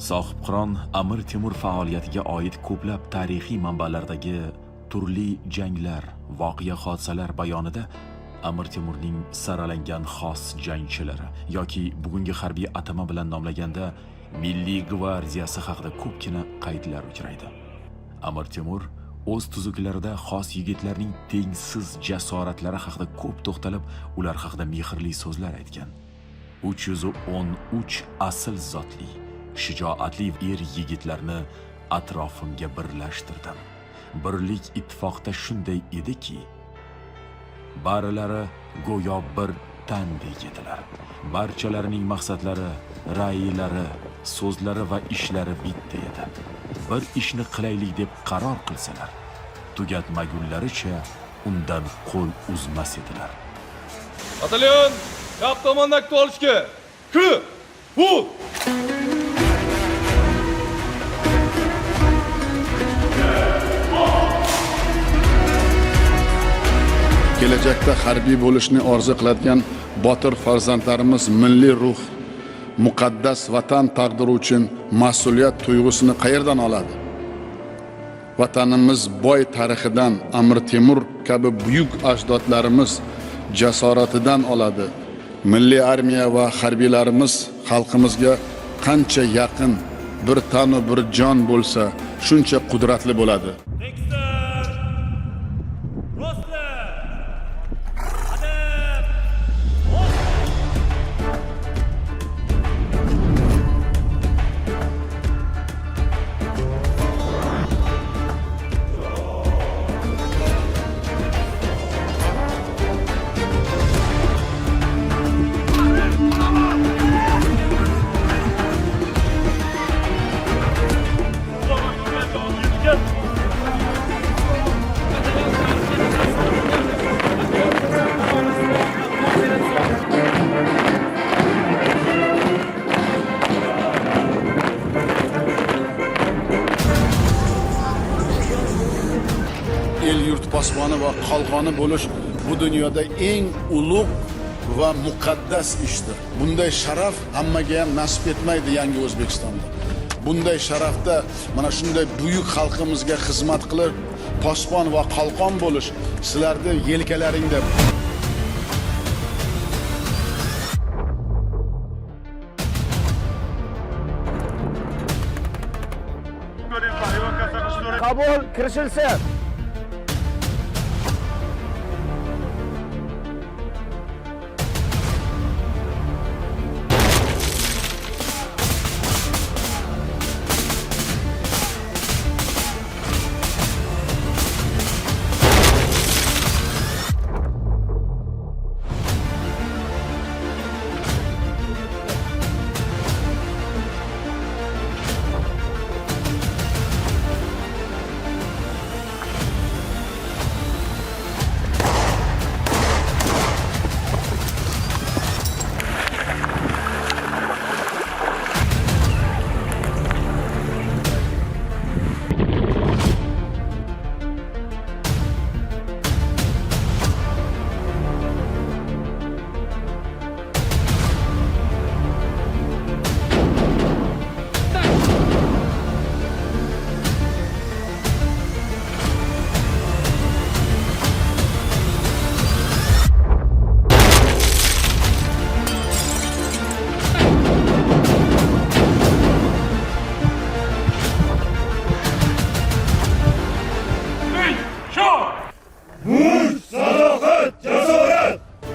Sohibqiron Amir Temur faoliyatiga oid ko'plab tarixiy manbalardagi turli janglar, voqea hodisalar bayonida Amir Temurning saralangan xos jangchilari yoki bugungi harbiy atama bilan nomlaganda Milliy gvardiyasi haqida ko'pgina qaydlar uchraydi. Amir Temur o'z tuzuklarida xos yigitlarning tengsiz jasoratlari haqida ko'p to'xtalib, ular haqida mehrli so'zlar aytgan. 313 asl zotli, shijoatli er yigitlarni atrofimga birlashtirdim. Birlik ittifoqda shunday ediki, barilari go'yo bir tandek edilar. Barchalarining maqsadlari, ra'ylari, so'zlari va ishlari bitta edi. Bir ishni qilaylik deb qaror qilsalar, tugatmagunlaricha undan qo'l uzmas edilar. Batalyon, yap tomondan olishga. Ku! Bu! Kelajakda harbiy bo'lishni orzu qiladigan botir farzandlarimiz milliy ruh, muqaddas vatan taqdiri uchun mas'uliyat tuyg'usini qayerdan oladi? Vatanimiz boy tarixidan, Amir Temur kabi buyuk ajdodlarimiz jasoratidan oladi. Milliy armiya va harbiylarimiz xalqimizga qancha yaqin, bir tan va bir jon bo'lsa, shuncha qudratli bo'ladi. El yurt posboni va qalqoni bo'lish bu dunyoda eng ulug' va muqaddas ishdir. Bunday sharaf hammaga ham nasib etmaydi yangi O'zbekistonda. Bunday sharafda mana shunday buyuk xalqimizga xizmat qilib, posbon va qalqon bo'lish sizlarning yelkalaringda. Qabul kirishilsin.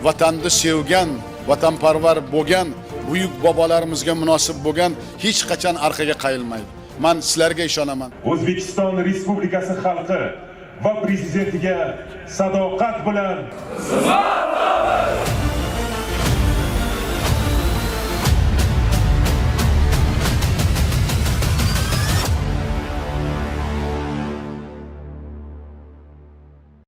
Vatanni sevgan, vatanparvar bo'lgan, buyuk bobolarimizga munosib bo'lgan hech qachon orqaga qayilmaydi. Men sizlarga ishonaman. O'zbekiston Respublikasi xalqi va prezidentiga sadoqat bilan